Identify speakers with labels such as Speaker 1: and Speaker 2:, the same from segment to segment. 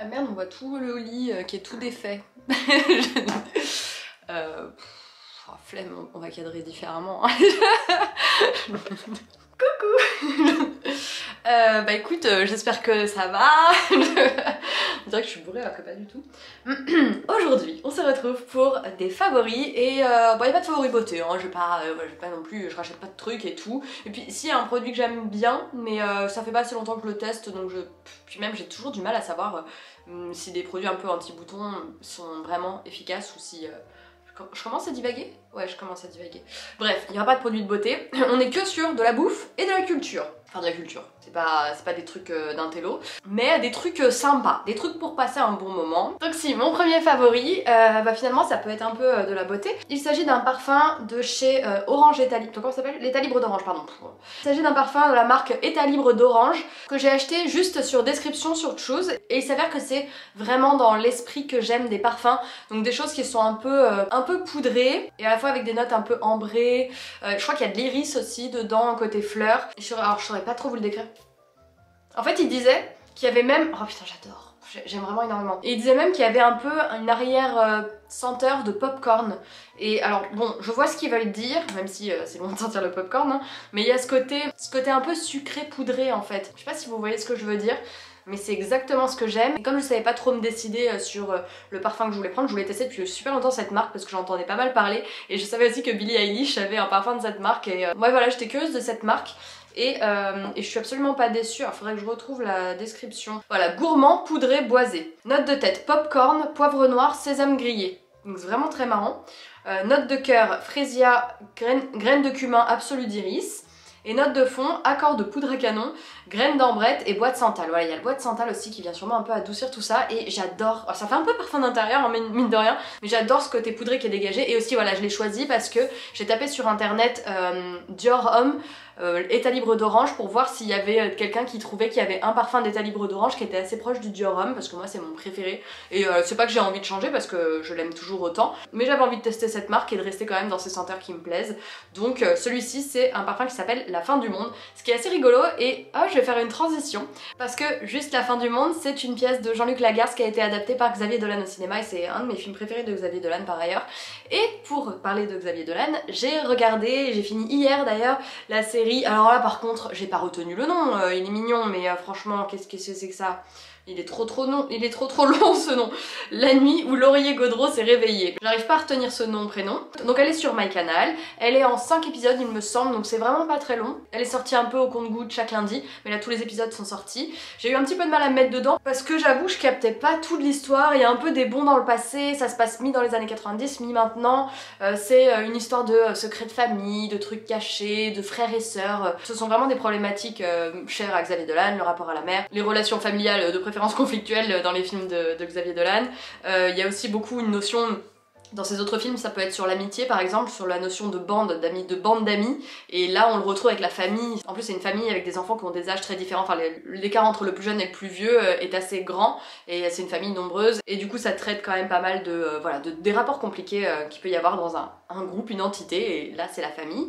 Speaker 1: Ah merde, on voit tout le lit qui est tout défait. Flemme, on va cadrer différemment. Coucou. Bah écoute, j'espère que ça va. On dirait que je suis bourrée alors que pas du tout. Aujourd'hui, on se retrouve pour des favoris et bon, y a pas de favoris beauté, hein. Je vais pas non plus, je rachète pas de trucs et tout. Et puis si, y a un produit que j'aime bien, mais ça fait pas assez longtemps que je le teste, donc puis même j'ai toujours du mal à savoir si des produits un peu anti-boutons sont vraiment efficaces ou si... Je commence à divaguer? Ouais, je commence à divaguer. Bref, il n'y aura pas de produits de beauté. On est que sur de la bouffe et de la culture. Enfin, de la culture. C'est pas des trucs d'intello, mais des trucs sympas. Des trucs pour passer un bon moment. Donc si, mon premier favori, bah finalement, ça peut être un peu de la beauté. Il s'agit d'un parfum de chez Orange État Libre. Comment ça s'appelle? L'État Libre d'Orange, pardon. Il s'agit d'un parfum de la marque État Libre d'Orange que j'ai acheté juste sur description sur Choose. Et il s'avère que c'est vraiment dans l'esprit que j'aime des parfums. Donc des choses qui sont un peu poudrées et à la fois avec des notes un peu ambrées. Je crois qu'il y a de l'iris aussi dedans, côté fleurs. Alors je saurais pas trop vous le décrire. En fait, il disait qu'il y avait même... Oh putain, j'adore. J'aime vraiment énormément. Et il disait même qu'il y avait un peu une arrière senteur de popcorn. Et alors, bon, je vois ce qu'ils veulent dire, même si c'est loin de sentir le popcorn, hein, mais il y a ce côté un peu sucré poudré en fait. Je sais pas si vous voyez ce que je veux dire, mais c'est exactement ce que j'aime. Et comme je savais pas trop me décider sur le parfum que je voulais prendre, je voulais tester depuis super longtemps cette marque parce que j'entendais pas mal parler. Et je savais aussi que Billie Eilish avait un parfum de cette marque. Et ouais, voilà, j'étais curieuse de cette marque. Et je suis absolument pas déçue, alors faudrait que je retrouve la description. Voilà, gourmand, poudré, boisé. Note de tête, popcorn, poivre noir, sésame grillé. Donc c'est vraiment très marrant. Note de cœur, frésia, graines de cumin absolu d'iris. Et note de fond, accord de poudre à canon, graines d'ambrette et bois de santal. Voilà, il y a le bois de santal aussi qui vient sûrement un peu adoucir tout ça. Et j'adore, ça fait un peu parfum d'intérieur, hein, mine de rien, mais j'adore ce côté poudré qui est dégagé. Et aussi voilà, je l'ai choisi parce que j'ai tapé sur internet Dior Homme, État Libre d'Orange, pour voir s'il y avait quelqu'un qui trouvait qu'il y avait un parfum d'État Libre d'Orange qui était assez proche du Dior Homme, parce que moi c'est mon préféré. Et c'est pas que j'ai envie de changer parce que je l'aime toujours autant, mais j'avais envie de tester cette marque et de rester quand même dans ces senteurs qui me plaisent. Donc celui-ci c'est un parfum qui s'appelle La Fin du Monde, ce qui est assez rigolo. Et je vais faire une transition parce que juste La Fin du Monde, c'est une pièce de Jean-Luc Lagarce qui a été adaptée par Xavier Dolan au cinéma et c'est un de mes films préférés de Xavier Dolan par ailleurs. Et pour parler de Xavier Dolan, j'ai fini hier d'ailleurs la série. Alors là par contre j'ai pas retenu le nom, il est mignon mais franchement qu'est-ce que c'est que ça? Il est trop long ce nom. La nuit où Laurier Gaudreau s'est réveillé. J'arrive pas à retenir ce nom, prénom. Donc elle est sur MyCanal, elle est en 5 épisodes il me semble, donc c'est vraiment pas très long. Elle est sortie un peu au compte-gouttes chaque lundi, mais là tous les épisodes sont sortis. J'ai eu un petit peu de mal à me mettre dedans, parce que j'avoue je captais pas toute l'histoire, il y a un peu des bonds dans le passé, ça se passe mi dans les années 90, mi maintenant. C'est une histoire de secrets de famille, de trucs cachés, de frères et sœurs. Ce sont vraiment des problématiques chères à Xavier Dolan, le rapport à la mère, les relations familiales de préférence conflictuelles dans les films de Xavier Dolan. Il y a aussi beaucoup une notion... Dans ces autres films, ça peut être sur l'amitié par exemple, sur la notion de bande d'amis, et là on le retrouve avec la famille. En plus c'est une famille avec des enfants qui ont des âges très différents, enfin l'écart entre le plus jeune et le plus vieux est assez grand, et c'est une famille nombreuse, et du coup ça traite quand même pas mal des rapports compliqués qu'il peut y avoir dans un groupe, une entité, et là c'est la famille.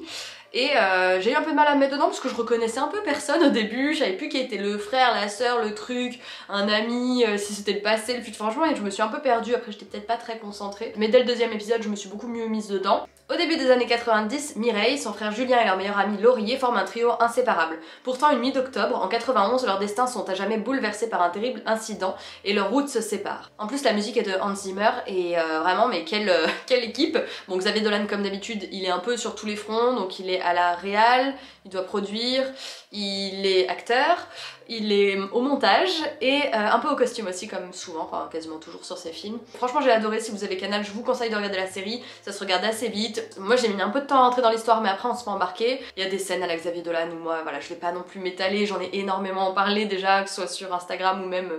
Speaker 1: Et j'ai eu un peu de mal à me mettre dedans parce que je reconnaissais un peu personne au début, je savais plus qui était le frère, la sœur, le truc, un ami, si c'était le passé, le futur, franchement, et je me suis un peu perdue, après j'étais peut-être pas très concentrée. Mais dès le deuxième épisode, je me suis beaucoup mieux mise dedans. Au début des années 90, Mireille, son frère Julien et leur meilleur ami Laurier forment un trio inséparable. Pourtant, une nuit d'octobre, en 91, leurs destins sont à jamais bouleversés par un terrible incident et leurs routes se séparent. En plus, la musique est de Hans Zimmer et vraiment, mais quelle équipe! Bon, Xavier Dolan, comme d'habitude, il est un peu sur tous les fronts, donc il est à la réal, il doit produire, il est acteur, il est au montage et un peu au costume aussi comme souvent, enfin quasiment toujours sur ses films. Franchement j'ai adoré, si vous avez Canal je vous conseille de regarder la série, ça se regarde assez vite. Moi j'ai mis un peu de temps à entrer dans l'histoire mais après on se fait embarquer. Il y a des scènes à la Xavier Dolan où moi voilà je vais pas non plus m'étaler, j'en ai énormément parlé déjà, que ce soit sur Instagram ou même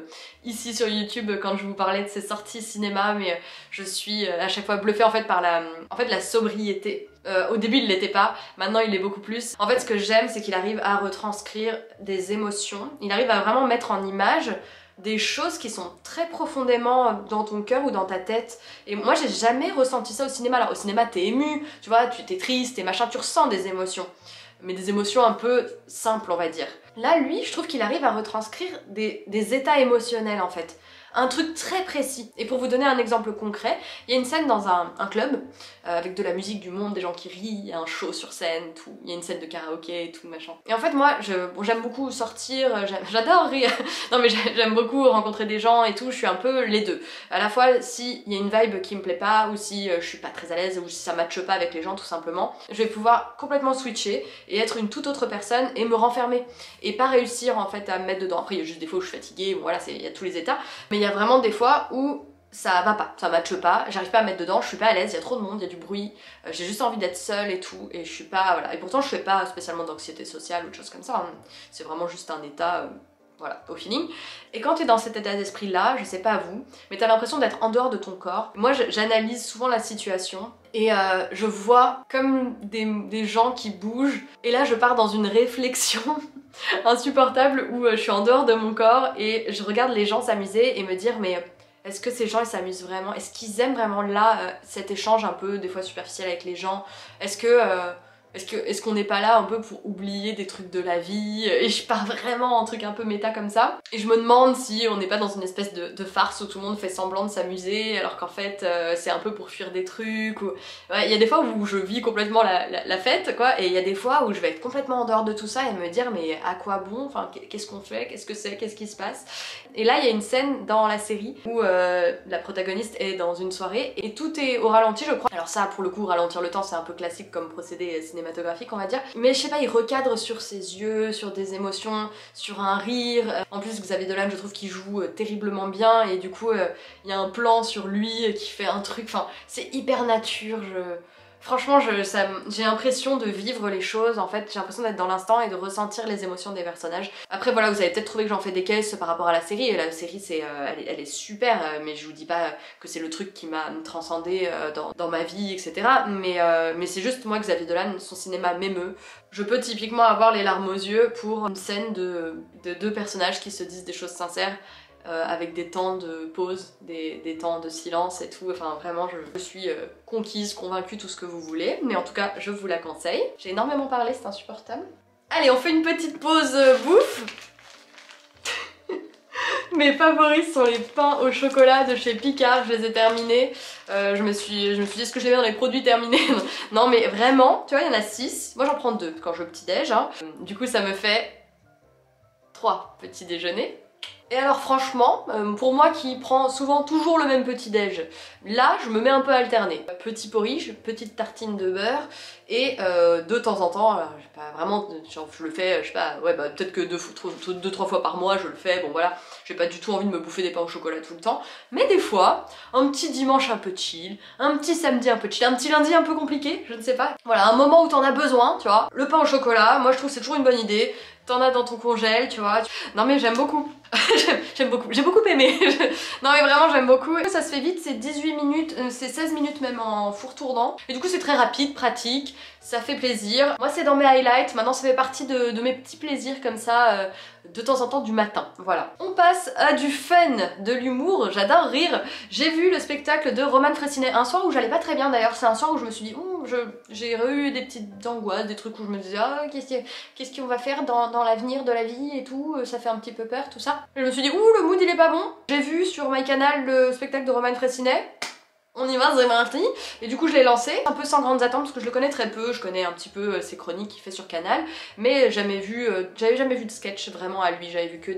Speaker 1: ici sur YouTube quand je vous parlais de ses sorties cinéma, mais je suis à chaque fois bluffée en fait par la sobriété. Au début il l'était pas, maintenant il l'est beaucoup plus. En fait ce que j'aime c'est qu'il arrive à retranscrire des émotions, il arrive à vraiment mettre en image des choses qui sont très profondément dans ton cœur ou dans ta tête. Et moi j'ai jamais ressenti ça au cinéma. Alors au cinéma t'es ému, tu vois, tu t'es triste, t'es machin, tu ressens des émotions. Mais des émotions un peu simples on va dire. Là lui je trouve qu'il arrive à retranscrire des états émotionnels en fait. un truc très précis. Et pour vous donner un exemple concret, il y a une scène dans un club avec de la musique du monde, des gens qui rient, il y a un show sur scène, tout. Il y a une scène de karaoké et tout machin. Et en fait moi j'aime beaucoup sortir, j'adore rire, non mais j'aime beaucoup rencontrer des gens et tout, je suis un peu les deux. À la fois s'il y a une vibe qui me plaît pas, ou si je suis pas très à l'aise, ou si ça matche pas avec les gens tout simplement, je vais pouvoir complètement switcher et être une toute autre personne et me renfermer. Et pas réussir en fait à me mettre dedans. Après il y a juste des fois où je suis fatiguée, bon voilà, il y a tous les états, mais il y a vraiment des fois où ça va pas, ça matche pas, j'arrive pas à me mettre dedans, je suis pas à l'aise, il y a trop de monde, il y a du bruit, j'ai juste envie d'être seule et tout, et je suis pas, voilà. Et pourtant je fais pas spécialement d'anxiété sociale ou de choses comme ça, hein. C'est vraiment juste un état, voilà, au feeling. Et quand t'es dans cet état d'esprit là, je sais pas vous, mais t'as l'impression d'être en dehors de ton corps. Moi j'analyse souvent la situation, et je vois comme des gens qui bougent, et là je pars dans une réflexion insupportable où je suis en dehors de mon corps, et je regarde les gens s'amuser et me dire mais... est-ce que ces gens ils s'amusent vraiment? Est-ce qu'ils aiment vraiment là cet échange un peu des fois superficiel avec les gens? Est-ce qu'on n'est pas là un peu pour oublier des trucs de la vie? Et je pars vraiment en truc un peu méta comme ça. Et je me demande si on n'est pas dans une espèce de farce où tout le monde fait semblant de s'amuser alors qu'en fait c'est un peu pour fuir des trucs. Ou... ouais, il y a des fois où je vis complètement la fête quoi, et il y a des fois où je vais être complètement en dehors de tout ça et me dire mais à quoi bon? Enfin qu'est-ce qu'on fait? Qu'est-ce que c'est? Qu'est-ce qui se passe? Et là il y a une scène dans la série où la protagoniste est dans une soirée et tout est au ralenti je crois. Alors ça pour le coup ralentir le temps c'est un peu classique comme procédé cinématographique on va dire, mais je sais pas, il recadre sur ses yeux, sur des émotions, sur un rire. En plus Xavier Dolan je trouve qu'il joue terriblement bien, et du coup il y a un plan sur lui qui fait un truc, enfin c'est hyper nature, franchement j'ai l'impression de vivre les choses, en fait j'ai l'impression d'être dans l'instant et de ressentir les émotions des personnages. Après voilà, vous avez peut-être trouvé que j'en fais des caisses par rapport à la série, et la série c'est elle est super, mais je vous dis pas que c'est le truc qui m'a transcendé dans ma vie etc, mais c'est juste moi Xavier Dolan, son cinéma m'émeut. Je peux typiquement avoir les larmes aux yeux pour une scène de deux personnages qui se disent des choses sincères, avec des temps de pause, des temps de silence et tout, enfin vraiment je suis conquise, convaincue, tout ce que vous voulez, mais en tout cas je vous la conseille. J'ai énormément parlé, c'est insupportable. Allez, on fait une petite pause bouffe. Mes favoris sont les pains au chocolat de chez Picard, je les ai terminés. Je me suis dit est-ce que je les mets dans les produits terminés? Non mais vraiment, tu vois il y en a 6, moi j'en prends 2 quand je vais au petit déj, hein. Du coup ça me fait 3 petits déjeuners. Et alors franchement, pour moi qui prends souvent toujours le même petit déj, là je me mets un peu à alterner. Petit porridge, petite tartine de beurre, et de temps en temps, alors, j'ai pas vraiment, je le fais, je sais pas, ouais bah peut-être que 2-3 fois par mois je le fais, bon voilà, j'ai pas du tout envie de me bouffer des pains au chocolat tout le temps, mais des fois, un petit dimanche un peu chill, un petit samedi un peu chill, un petit lundi un peu compliqué, je ne sais pas, voilà, un moment où t'en as besoin, tu vois, le pain au chocolat, moi je trouve que c'est toujours une bonne idée. T'en as dans ton congèle, tu vois. Non mais j'aime beaucoup. J'aime beaucoup. J'ai beaucoup aimé. Non mais vraiment j'aime beaucoup. Ça se fait vite, c'est 18 minutes, c'est 16 minutes même en four tournant. Et du coup c'est très rapide, pratique, ça fait plaisir. Moi c'est dans mes highlights, maintenant ça fait partie de mes petits plaisirs comme ça, de temps en temps du matin. Voilà. On passe à du fun, de l'humour, j'adore rire. J'ai vu le spectacle de Roman Frécinet un soir où j'allais pas très bien d'ailleurs. C'est un soir où je me suis dit, j'ai eu des petites angoisses, des trucs où je me disais, ah qu'est-ce qu'on va faire dans l'avenir de la vie et tout, ça fait un petit peu peur tout ça. Et je me suis dit ouh le mood il est pas bon. J'ai vu sur MyCanal le spectacle de Roman Frécinet. On y va, c'est parti. Et du coup je l'ai lancé, un peu sans grandes attentes parce que je le connais très peu, je connais un petit peu ses chroniques qu'il fait sur Canal, mais j'avais jamais vu de sketch vraiment à lui, j'avais vu que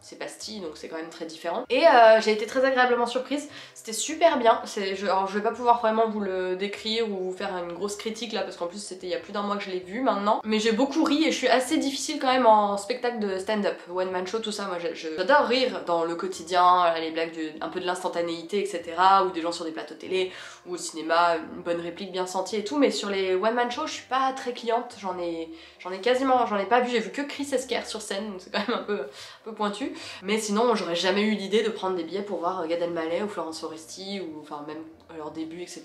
Speaker 1: ses pastilles, donc c'est quand même très différent. Et j'ai été très agréablement surprise, c'était super bien, alors je vais pas pouvoir vraiment vous le décrire ou vous faire une grosse critique là, parce qu'en plus c'était il y a plus d'un mois que je l'ai vu maintenant, mais j'ai beaucoup ri et je suis assez difficile quand même en spectacle de stand-up, one man show, tout ça, moi j'adore rire dans le quotidien, les blagues, un peu de l'instantanéité etc, ou des gens sur des plateaux télé ou au cinéma, une bonne réplique bien sentie et tout, mais sur les one man show je suis pas très cliente, j'en ai pas vu, j'ai vu que Chris Esquer sur scène, donc c'est quand même un peu pointu, mais sinon j'aurais jamais eu l'idée de prendre des billets pour voir Gad Elmaleh ou Florence Foresti ou enfin même leur début, etc.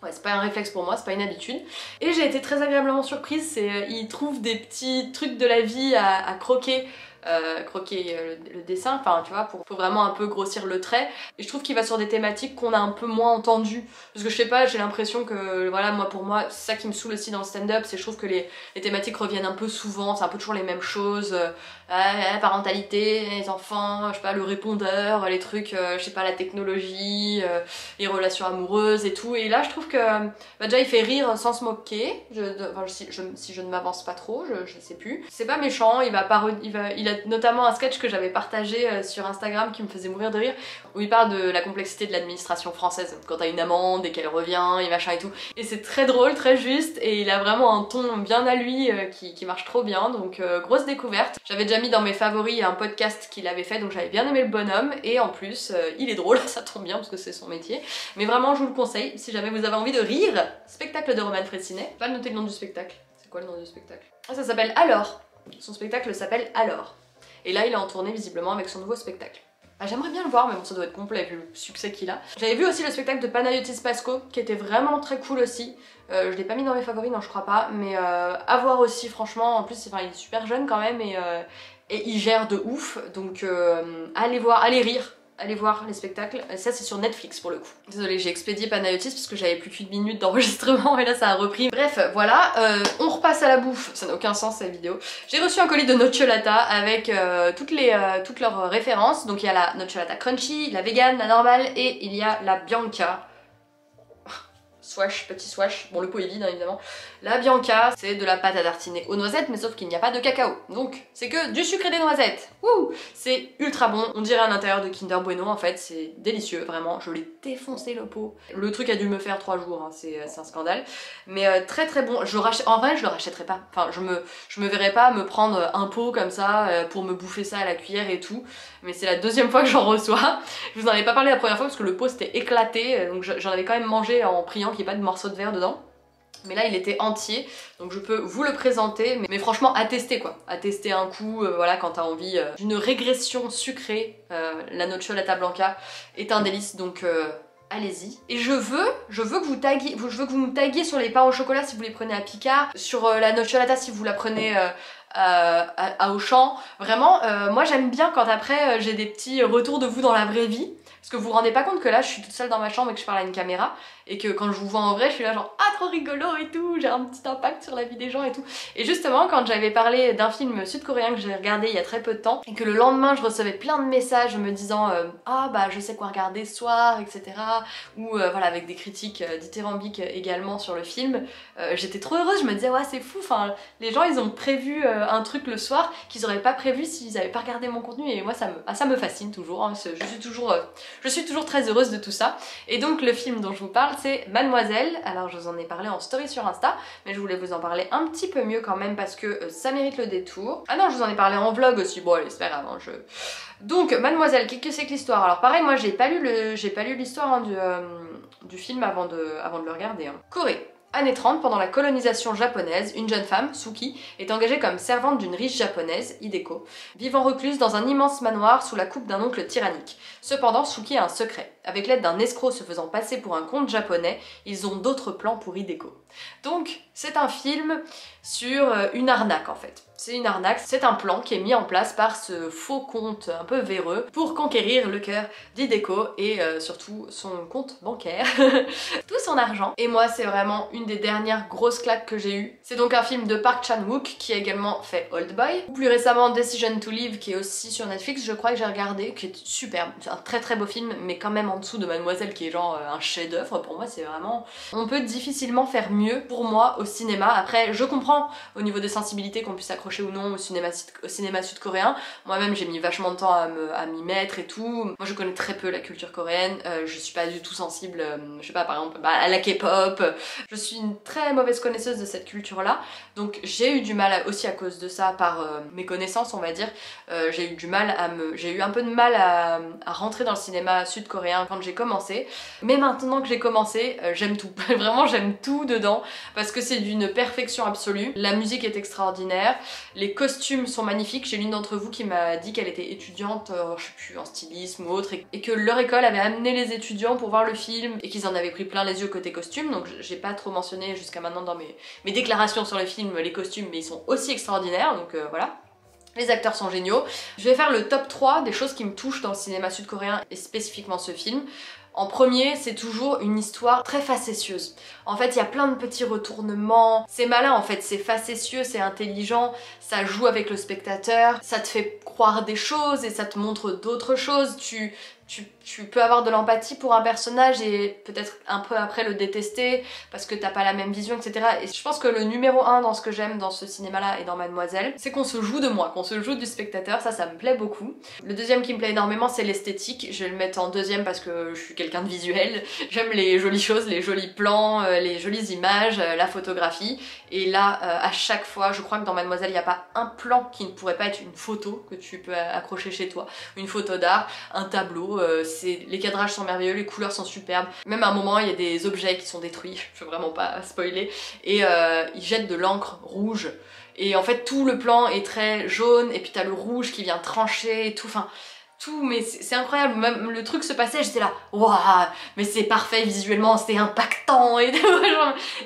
Speaker 1: Ouais, c'est pas un réflexe pour moi, c'est pas une habitude. Et j'ai été très agréablement surprise, ils trouvent des petits trucs de la vie à croquer. Le dessin, enfin tu vois, pour vraiment un peu grossir le trait. Et je trouve qu'il va sur des thématiques qu'on a un peu moins entendues. Parce que je sais pas, j'ai l'impression que, voilà, pour moi, c'est ça qui me saoule aussi dans le stand-up, c'est je trouve que les thématiques reviennent un peu souvent, c'est un peu toujours les mêmes choses. La parentalité, les enfants, je sais pas, le répondeur, les trucs, je sais pas, la technologie, les relations amoureuses et tout. Et là, je trouve que, déjà, il fait rire sans se moquer. Si je ne m'avance pas trop, je sais plus. C'est pas méchant, il a notamment un sketch que j'avais partagé sur Instagram qui me faisait mourir de rire, où il parle de la complexité de l'administration française, quand t'as une amende et qu'elle revient et machin et tout. Et c'est très drôle, très juste, et il a vraiment un ton bien à lui qui marche trop bien, donc grosse découverte. J'avais déjà mis dans mes favoris un podcast qu'il avait fait, donc j'avais bien aimé le bonhomme, et en plus, il est drôle, ça tombe bien parce que c'est son métier. Mais vraiment, je vous le conseille, si jamais vous avez envie de rire, spectacle de Roman Frécinet. Pas noter le nom du spectacle. C'est quoi le nom du spectacle? Ah, ça s'appelle Alors. Son spectacle s'appelle Alors. Et là, il est en tournée visiblement avec son nouveau spectacle. Ah, j'aimerais bien le voir, mais bon, ça doit être complet vu le succès qu'il a. J'avais vu aussi le spectacle de Panayotis Pasco, qui était vraiment très cool aussi. Je l'ai pas mis dans mes favoris, non, je crois pas, mais à voir aussi, franchement. En plus, il est super jeune quand même et il gère de ouf, donc allez voir, allez rire. Allez voir les spectacles, ça c'est sur Netflix pour le coup. Désolée, j'ai expédié Panayotis parce que j'avais plus qu'une minute d'enregistrement et là ça a repris. Bref, voilà, on repasse à la bouffe, ça n'a aucun sens cette vidéo. J'ai reçu un colis de Nocciolata avec toutes leurs références. Donc il y a la Nocciolata Crunchy, la vegan, la normale et il y a la Bianca. Swash, petit swash, bon le pot est vide hein, évidemment. La Bianca, c'est de la pâte à tartiner aux noisettes, mais sauf qu'il n'y a pas de cacao. Donc c'est que du sucre et des noisettes. Wouh, c'est ultra bon, on dirait à l'intérieur de Kinder Bueno en fait, c'est délicieux, vraiment, je l'ai défoncé le pot. Le truc a dû me faire 3 jours, hein. C'est un scandale. Mais très très bon, en vrai je le rachèterais pas. Enfin je me verrais pas me prendre un pot comme ça pour me bouffer ça à la cuillère et tout. Mais c'est la deuxième fois que j'en reçois. Je vous en avais pas parlé la première fois parce que le pot s'était éclaté, donc j'en avais quand même mangé en priant qu'il n'y ait pas de morceaux de verre dedans. Mais là il était entier, donc je peux vous le présenter, mais franchement à tester quoi, à tester un coup, voilà, quand t'as envie d'une régression sucrée, la Nocciolata Blanca est un délice, donc allez-y. Et je veux que vous taguiez, me taguiez sur les pains au chocolat si vous les prenez à Picard, sur la Nocciolata si vous la prenez à Auchan. Vraiment, moi j'aime bien quand après j'ai des petits retours de vous dans la vraie vie. Parce que vous vous rendez pas compte que là je suis toute seule dans ma chambre et que je parle à une caméra et que quand je vous vois en vrai je suis là genre ah trop rigolo et tout, j'ai un petit impact sur la vie des gens et tout. Et justement quand j'avais parlé d'un film sud-coréen que j'ai regardé il y a très peu de temps et que le lendemain je recevais plein de messages me disant ah bah je sais quoi regarder ce soir etc, ou voilà avec des critiques dithyrambiques également sur le film, j'étais trop heureuse, je me disais ouais c'est fou, enfin les gens ils ont prévu un truc le soir qu'ils auraient pas prévu s'ils avaient pas regardé mon contenu et moi ça me fascine toujours, hein. Je suis toujours très heureuse de tout ça. Et donc le film dont je vous parle c'est Mademoiselle. Alors je vous en ai parlé en story sur Insta, mais je voulais vous en parler un petit peu mieux quand même parce que ça mérite le détour. Ah non, je vous en ai parlé en vlog aussi, bon allez c'est pas grave, hein, Donc Mademoiselle, qu'est-ce que c'est que l'histoire? Alors pareil, moi j'ai pas lu l'histoire hein, du film avant de le regarder. Hein. Corée. Années 30, pendant la colonisation japonaise, une jeune femme, Suki, est engagée comme servante d'une riche japonaise, Hideko, vivant recluse dans un immense manoir sous la coupe d'un oncle tyrannique. Cependant, Suki a un secret. Avec l'aide d'un escroc se faisant passer pour un comte japonais, ils ont d'autres plans pour Hideko. Donc, c'est un film sur une arnaque en fait. C'est une arnaque, c'est un plan qui est mis en place par ce faux comte un peu véreux pour conquérir le cœur d'Hideko et surtout son compte bancaire, tout son argent. Et moi c'est vraiment une des dernières grosses claques que j'ai eues. C'est donc un film de Park Chan-wook qui a également fait Old Boy. Plus récemment Decision to Live qui est aussi sur Netflix, je crois que j'ai regardé, qui est superbe. C'est un très très beau film mais quand même en dessous de Mademoiselle qui est genre un chef d'œuvre. Pour moi c'est vraiment... On peut difficilement faire mieux pour moi au cinéma. Après je comprends au niveau des sensibilités qu'on puisse accrocher ou non au cinéma sud-coréen. Moi-même j'ai mis vachement de temps à m'y mettre et tout. Moi je connais très peu la culture coréenne, je suis pas du tout sensible, je sais pas par exemple à la K-pop. Je suis une très mauvaise connaisseuse de cette culture-là, donc j'ai eu du mal aussi à cause de ça par mes connaissances on va dire. J'ai eu un peu de mal à rentrer dans le cinéma sud-coréen sud-coréen quand j'ai commencé, mais maintenant que j'ai commencé, j'aime tout. Vraiment j'aime tout dedans parce que c'est d'une perfection absolue. La musique est extraordinaire, les costumes sont magnifiques. J'ai l'une d'entre vous qui m'a dit qu'elle était étudiante, je sais plus, en stylisme ou autre, et que leur école avait amené les étudiants pour voir le film et qu'ils en avaient pris plein les yeux côté costume. Donc j'ai pas trop mentionné jusqu'à maintenant dans mes déclarations sur le film les costumes, mais ils sont aussi extraordinaires, donc voilà. Les acteurs sont géniaux. Je vais faire le top 3 des choses qui me touchent dans le cinéma sud-coréen et spécifiquement ce film. En premier, c'est toujours une histoire très facétieuse. En fait, il y a plein de petits retournements. C'est malin en fait, c'est facétieux, c'est intelligent, ça joue avec le spectateur, ça te fait croire des choses et ça te montre d'autres choses. Tu peux avoir de l'empathie pour un personnage et peut-être un peu après le détester parce que t'as pas la même vision, etc. Et je pense que le numéro 1 dans ce que j'aime dans ce cinéma-là et dans Mademoiselle, c'est qu'on se joue de moi, qu'on se joue du spectateur, ça me plaît beaucoup. Le deuxième qui me plaît énormément, c'est l'esthétique. Je vais le mettre en deuxième parce que je suis quelqu'un de visuel. J'aime les jolies choses, les jolis plans, les jolies images, la photographie. Et là, à chaque fois, je crois que dans Mademoiselle, il n'y a pas un plan qui ne pourrait pas être une photo que tu peux accrocher chez toi. Une photo d'art, un tableau, les cadrages sont merveilleux, les couleurs sont superbes. Même à un moment, il y a des objets qui sont détruits, je peux vraiment pas spoiler. Et ils jettent de l'encre rouge. Et en fait, tout le plan est très jaune, et puis t'as le rouge qui vient trancher et tout. Enfin, tout, mais c'est incroyable. Même le truc se passait, j'étais là, waouh, mais c'est parfait visuellement, c'est impactant et tout.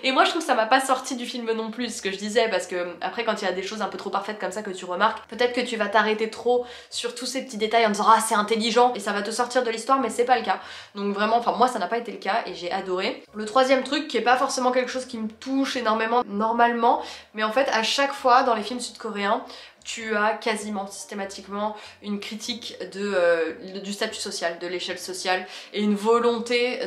Speaker 1: Et moi je trouve que ça m'a pas sorti du film non plus, ce que je disais, parce que après quand il y a des choses un peu trop parfaites comme ça que tu remarques, peut-être que tu vas t'arrêter trop sur tous ces petits détails en disant ah c'est intelligent et ça va te sortir de l'histoire, mais c'est pas le cas. Donc vraiment, enfin moi ça n'a pas été le cas et j'ai adoré. Le troisième truc qui est pas forcément quelque chose qui me touche énormément normalement, mais en fait à chaque fois dans les films sud-coréens, tu as quasiment systématiquement une critique du statut social, de l'échelle sociale et une volonté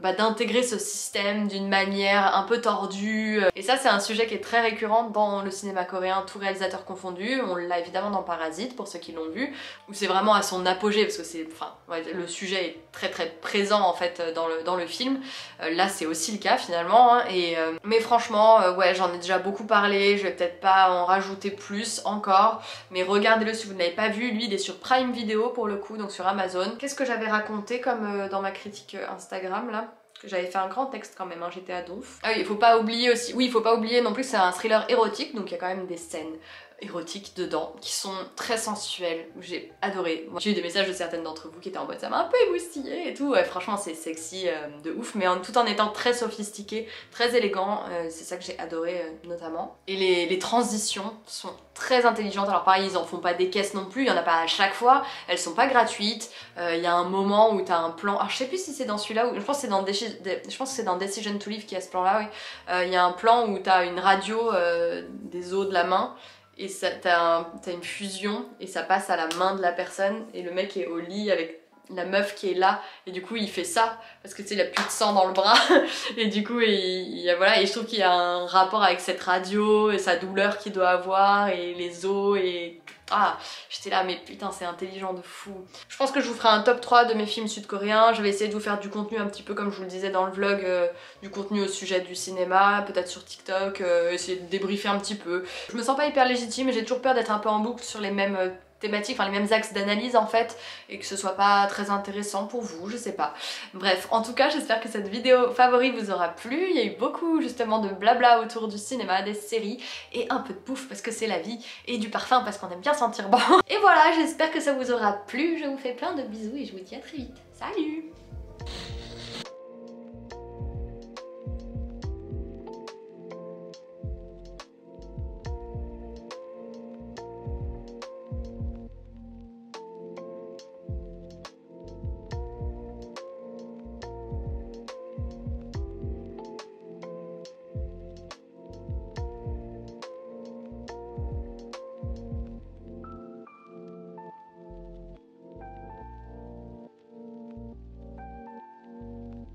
Speaker 1: d'intégrer ce système d'une manière un peu tordue. Et ça c'est un sujet qui est très récurrent dans le cinéma coréen, tout réalisateur confondu. On l'a évidemment dans Parasite pour ceux qui l'ont vu, où c'est vraiment à son apogée parce que c'est, enfin, ouais, le sujet est très très présent en fait dans le film. Là c'est aussi le cas finalement, hein, mais franchement ouais, j'en ai déjà beaucoup parlé, je vais peut-être pas en rajouter plus encore, mais regardez-le si vous ne l'avez pas vu. Lui il est sur Prime Video pour le coup, donc sur Amazon. Qu'est-ce que j'avais raconté comme dans ma critique Instagram là? J'avais fait un grand texte quand même, hein, j'étais à donf. Ah oui, il faut pas oublier aussi, oui il faut pas oublier non plus que c'est un thriller érotique, donc il y a quand même des scènes érotiques dedans qui sont très sensuelles. J'ai adoré. J'ai eu des messages de certaines d'entre vous qui étaient en mode ça m'a un peu émoustillé et tout. Ouais, franchement c'est sexy de ouf, mais tout en étant très sophistiqué, très élégant. C'est ça que j'ai adoré notamment. Et les transitions sont très intelligentes. Alors pareil, ils en font pas des caisses non plus, il y en a pas à chaque fois, elles sont pas gratuites. Il y a un moment où t'as un plan, alors je sais plus si c'est dans celui-là ou je pense que c'est dans Decision to Live qu'il y a ce plan là, oui. Il y a un plan où t'as une radio des os de la main et t'as une fusion et ça passe à la main de la personne et le mec est au lit avec la meuf qui est là et du coup il fait ça parce que tu sais il a plus de sang dans le bras et du coup voilà, et je trouve qu'il y a un rapport avec cette radio et sa douleur qu'il doit avoir et les os et ah, j'étais là mais putain c'est intelligent de fou. Je pense que je vous ferai un top 3 de mes films sud-coréens. Je vais essayer de vous faire du contenu un petit peu comme je vous le disais dans le vlog, du contenu au sujet du cinéma, peut-être sur TikTok, essayer de débriefer un petit peu. Je me sens pas hyper légitime et j'ai toujours peur d'être un peu en boucle sur les mêmes thématiques, enfin les mêmes axes d'analyse en fait, et que ce soit pas très intéressant pour vous, je sais pas. Bref, en tout cas j'espère que cette vidéo favorite vous aura plu. Il y a eu beaucoup justement de blabla autour du cinéma, des séries, et un peu de pouf parce que c'est la vie, et du parfum parce qu'on aime bien sentir bon. Et voilà, j'espère que ça vous aura plu, je vous fais plein de bisous et je vous dis à très vite. Salut!